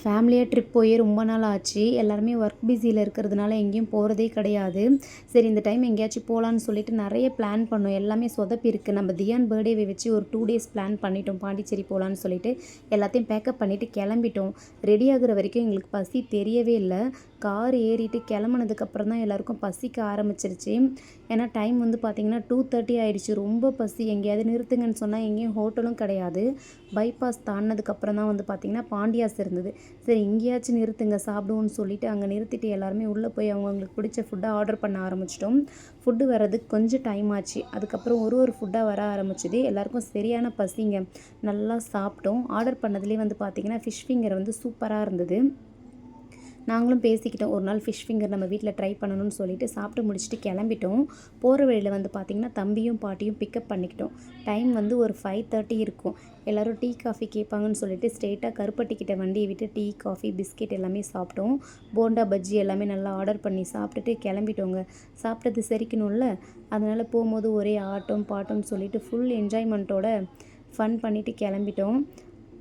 ஃபேமிலியாக ட்ரிப் போய் ரொம்ப நாள் ஆச்சு. எல்லாருமே ஒர்க் பிஸியில் இருக்கிறதுனால எங்கேயும் போகிறதே கிடையாது. சரி இந்த டைம் எங்கேயாச்சும் போகலான்னு சொல்லிட்டு நிறைய பிளான் பண்ணோம். எல்லாமே சொதப்பிருக்கு. நம்ம தியான் பர்த்டேவை வச்சு ஒரு 2 டேஸ் பிளான் பண்ணிட்டோம். பாண்டிச்சேரி போகலான்னு சொல்லிட்டு எல்லாத்தையும் பேக்கப் பண்ணிவிட்டு கிளம்பிட்டோம். ரெடி ஆகுற வரைக்கும் எங்களுக்கு பசி தெரியவே இல்லை. கார் ஏறிட்டு கிளம்புனதுக்கப்புறம் தான் எல்லாருக்கும் பசிக்க ஆரம்பிச்சிருச்சு. ஏன்னா டைம் வந்து பார்த்திங்கன்னா 2:30 ஆயிடுச்சு. ரொம்ப பசி. எங்கேயாவது நிறுத்துங்கன்னு சொன்னால் எங்கேயும் ஹோட்டலும் கிடையாது. பைபாஸ் தாண்டினதுக்கப்புறம் தான் வந்து பார்த்திங்கன்னா பாண்டியாஸ் இருந்தது. சரி இங்கேயாச்சும் நிறுத்துங்க சாப்பிடுவோன்னு சொல்லிட்டு அங்கே நிறுத்திட்டு எல்லாருமே உள்ளே போய் அவங்களுக்கு பிடிச்ச ஃபுட்டை ஆர்டர் பண்ண ஆரம்பிச்சிட்டோம். ஃபுட்டு வர்றதுக்கு கொஞ்சம் டைம் ஆச்சு. அதுக்கப்புறம் ஒரு ஃபுட்டாக வர ஆரம்பிச்சுது. எல்லாருக்கும் சரியான பசிங்க. நல்லா சாப்பிட்டோம். ஆர்டர் பண்ணதுலேயே வந்து பார்த்திங்கன்னா ஃபிஷ் ஃபிங்கர் வந்து சூப்பராக இருந்தது. நாங்களும் பேசிக்கிட்டோம் ஒரு நாள் ஃபிஷ் ஃபிங்கர் நம்ம வீட்டில் ட்ரை பண்ணணும்னு சொல்லிட்டு சாப்பிட்டு முடிச்சுட்டு கிளம்பிட்டோம். போகிற வழியில் வந்து பார்த்திங்கன்னா தம்பியும் பாட்டியும் பிக்கப் பண்ணிக்கிட்டோம். டைம் வந்து ஒரு 5:30 இருக்கும். எல்லோரும் டீ காஃபி கேட்பாங்கன்னு சொல்லிட்டு ஸ்ட்ரெயிட்டாக கருப்பட்டிக்கிட்ட வண்டியை விட்டு டீ காஃபி பிஸ்கெட் எல்லாமே சாப்பிட்டோம். போண்டா பஜ்ஜி எல்லாமே நல்லா ஆர்டர் பண்ணி சாப்பிட்டுட்டு கிளம்பிட்டோங்க. சாப்பிட்டது செரிக்கணும்ல, அதனால் போகும்போது ஒரே ஆட்டம் பாட்டம்னு சொல்லிட்டு ஃபுல் என்ஜாய்மெண்ட்டோட ஃபன் பண்ணிவிட்டு கிளம்பிட்டோம்.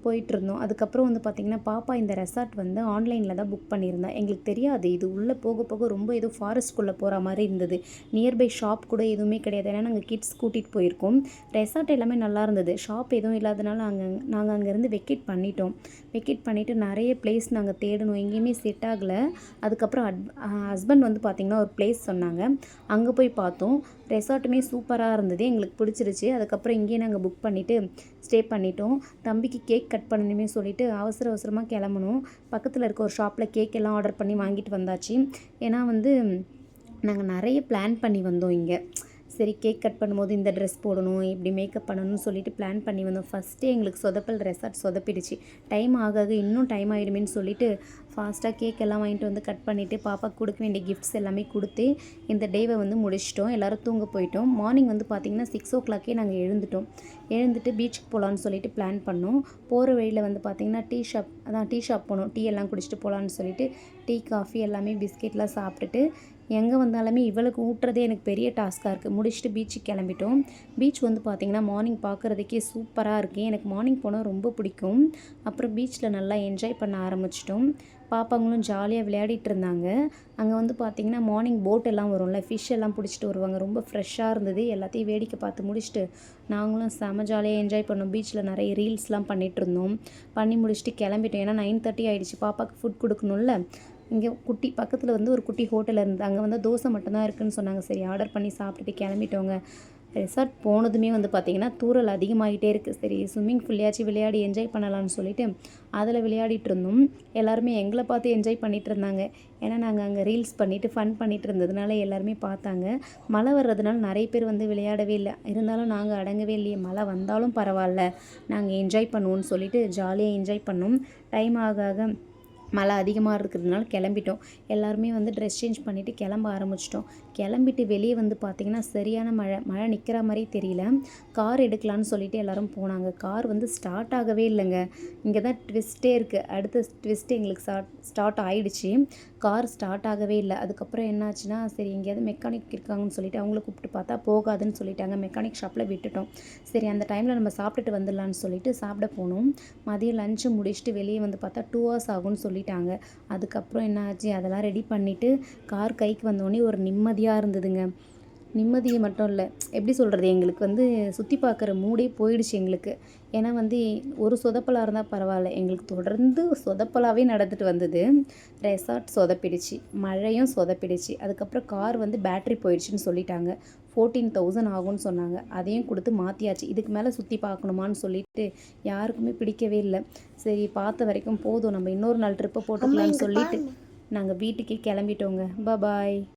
போயிட்டுருந்தோம். அதுக்கப்புறம் வந்து பார்த்திங்கன்னா பாப்பா இந்த ரெசார்ட் வந்து ஆன்லைனில் தான் புக் பண்ணியிருந்தா. எங்களுக்கு தெரியாது. இது உள்ளே போக போக ரொம்ப ஏதோ ஃபாரஸ்ட்குள்ளே போகிற மாதிரி இருந்தது. நியர்பை ஷாப் கூட எதுவுமே கிடையாது. ஏன்னா நாங்கள் கிட்ஸ் கூட்டிகிட்டு போயிருக்கோம். ரெசார்ட் எல்லாமே நல்லா இருந்தது. ஷாப் எதுவும் இல்லாதனால நாங்கள் அங்கேருந்து வெக்கேட் பண்ணிட்டோம். வெக்கேட் பண்ணிவிட்டு நிறைய பிளேஸ் நாங்கள் தேடணும். எங்கேயுமே செட் ஆகலை. அதுக்கப்புறம் ஹஸ்பண்ட் வந்து பார்த்திங்கன்னா ஒரு பிளேஸ் சொன்னாங்க. அங்கே போய் பார்த்தோம். ரெசார்ட்டுமே சூப்பராக இருந்தது. எங்களுக்கு பிடிச்சிருச்சு. அதுக்கப்புறம் இங்கேயே நாங்கள் புக் பண்ணிவிட்டு ஸ்டே பண்ணிட்டோம். தம்பிக்கு கேக் கட் பண்ணணுமே சொல்லிட்டு அவசரமாக கிளம்பணும். பக்கத்தில் இருக்க ஒரு ஷாப்பில் கேக் எல்லாம் ஆர்டர் பண்ணி வாங்கிட்டு வந்தாச்சு. ஏன்னா வந்து நாங்கள் நிறைய பிளான் பண்ணி வந்தோம் இங்கே. சரி கேக் கட் பண்ணும்போது இந்த ட்ரெஸ் போடணும், இப்படி மேக்கப் பண்ணணும்னு சொல்லிட்டு பிளான் பண்ணி வந்தோம். ஃபஸ்ட்டே எங்களுக்கு சொதப்பல் ரெசார்ட் சொதப்பிடுச்சு. டைம் ஆக இன்னும் டைம் ஆகிடுமேன்னு சொல்லிட்டு ஃபாஸ்ட்டாக கேக் எல்லாம் வாங்கிட்டு வந்து கட் பண்ணிவிட்டு பாப்பாக்கு கொடுக்க வேண்டிய கிஃப்ட்ஸ் எல்லாமே கொடுத்து இந்த டேவை வந்து முடிச்சிட்டோம். எல்லோரும் தூங்க போயிட்டோம். மார்னிங் வந்து பார்த்திங்கன்னா 6 o'clock நாங்கள் எழுந்துட்டு பீச்சுக்கு போகலான்னு சொல்லிட்டு பிளான் பண்ணோம். போகிற வழியில் வந்து பார்த்திங்கன்னா டீ ஷாப் போனோம். டீ எல்லாம் குடிச்சிட்டு போகலான்னு சொல்லிட்டு டீ காஃபி எல்லாமே பிஸ்கெட்லாம் சாப்பிட்டுட்டு எங்கே வந்தாலுமே இவளுக்கு ஊட்டுறதே எனக்கு பெரிய டாஸ்க்காக இருக்குது. முடிச்சுட்டு பீச்சுக்கு கிளம்பிட்டோம். பீச் வந்து பார்த்திங்கன்னா மார்னிங் பார்க்குறதுக்கே சூப்பராக இருக்குது. எனக்கு மார்னிங் போனால் ரொம்ப பிடிக்கும். அப்புறம் பீச்சில் நல்லா என்ஜாய் பண்ண ஆரம்பிச்சிட்டோம். பாப்பாங்களும் ஜாலியாக விளையாடிட்டு இருந்தாங்க. அங்கே வந்து பார்த்திங்கன்னா மார்னிங் போட் எல்லாம் வரும்ல, ஃபிஷ் எல்லாம் பிடிச்சிட்டு வருவாங்க. ரொம்ப ஃப்ரெஷ்ஷாக இருந்தது. எல்லாத்தையும் வேடிக்கை பார்த்து முடிச்சுட்டு நாங்களும் செம ஜாலியாக என்ஜாய் பண்ணோம். பீச்சில் நிறைய ரீல்ஸ்லாம் பண்ணிகிட்டு இருந்தோம். பண்ணி முடிச்சுட்டு கிளம்பிட்டோம். ஏன்னா 9:30 ஆகிடுச்சு. பாப்பாவுக்கு ஃபுட் கொடுக்கணும்ல. இங்கே பக்கத்தில் வந்து ஒரு குட்டி ஹோட்டல் இருந்தது. அங்கே வந்து தோசை மட்டும்தான் இருக்குதுன்னு சொன்னாங்க. சரி ஆர்டர் பண்ணி சாப்பிட்டுட்டு கிளம்பிட்டோங்க. ரெசார்ட் போனதுமே வந்து பார்த்திங்கன்னா தூறல் அதிகமாகிட்டே இருக்குது. சரி ஸ்விம்மிங் ஃபுல்லையாச்சும் விளையாடி என்ஜாய் பண்ணலான்னு சொல்லிட்டு அதில் விளையாடிட்டு இருந்தோம். எல்லாருமே எங்களை பார்த்து என்ஜாய் பண்ணிகிட்டு இருந்தாங்க. ஏன்னா நாங்கள் அங்கே ரீல்ஸ் பண்ணிவிட்டு ஃபன் பண்ணிகிட்டு இருந்ததுனால எல்லாருமே பார்த்தாங்க. மழை வர்றதுனால நிறைய பேர் வந்து விளையாடவே இல்லை. இருந்தாலும் நாங்கள் அடங்கவே இல்லையே. மழை வந்தாலும் பரவாயில்ல, நாங்கள் என்ஜாய் பண்ணுவோன்னு சொல்லிட்டு ஜாலியாக என்ஜாய் பண்ணோம். டைம் ஆக மழை அதிகமாக இருக்கிறதுனால கிளம்பிட்டோம். எல்லாருமே வந்து ட்ரெஸ் சேஞ்ச் பண்ணிவிட்டு கிளம்ப ஆரம்பிச்சிட்டோம். கிளம்பிட்டு வெளியே வந்து பார்த்திங்கன்னா சரியான மழை நிற்கிற மாதிரி தெரியல. கார் எடுக்கலான்னு சொல்லிட்டு எல்லோரும் போனாங்க. கார் வந்து ஸ்டார்ட் ஆகவே இல்லைங்க. இங்கே தான் ட்விஸ்ட்டே இருக்குது. அடுத்த ட்விஸ்ட்டு எங்களுக்கு ஸ்டார்ட் ஆகிடுச்சு. கார் ஸ்டார்ட் ஆகவே இல்லை. அதுக்கப்புறம் என்னாச்சுன்னா சரி எங்கேயாவது மெக்கானிக் இருக்காங்கன்னு சொல்லிட்டு அவங்கள கூப்பிட்டு பார்த்தா போகாதுன்னு சொல்லிட்டாங்க. மெக்கானிக் ஷாப்பில் விட்டுட்டோம். சரி அந்த டைமில் நம்ம சாப்பிட்டுட்டு வந்துடலான்னு சொல்லிட்டு சாப்பிட போனோம். மதியம் லஞ்சு முடிச்சுட்டு வெளியே வந்து பார்த்தா 2 hours ஆகும்னு சொல்லிட்டாங்க. அதுக்கப்புறம் என்ன ஆச்சு, அதெல்லாம் ரெடி பண்ணிவிட்டு கார் கைக்கு வந்தோடனே ஒரு நிம்மதியாக இருந்ததுங்க. நிம்மதியை மட்டும் இல்லை, எப்படி சொல்கிறது, எங்களுக்கு வந்து சுற்றி பார்க்குற மூடே போயிடுச்சு எங்களுக்கு. ஏன்னா வந்து ஒரு சொதப்பலாக இருந்தால் பரவாயில்ல, எங்களுக்கு தொடர்ந்து சொதப்பலாகவே நடந்துட்டு வந்தது. ரெசார்ட் சொதப்பிடுச்சு, மழையும் சொதப்பிடுச்சு. அதுக்கப்புறம் கார் வந்து பேட்ரி போயிடுச்சுன்னு சொல்லிட்டாங்க. 14,000 ஆகும்னு சொன்னாங்க. அதையும் கொடுத்து மாற்றியாச்சு. இதுக்கு மேலே சுற்றி பார்க்கணுமான்னு சொல்லிட்டு யாருக்குமே பிடிக்கவே இல்லை. சரி பார்த்த வரைக்கும் போதும், நம்ம இன்னொரு நாள் ட்ரிப்பை போட்டுக்கலாம்னு சொல்லிட்டு நாங்கள் வீட்டுக்கே கிளம்பிட்டோங்க. பாய்.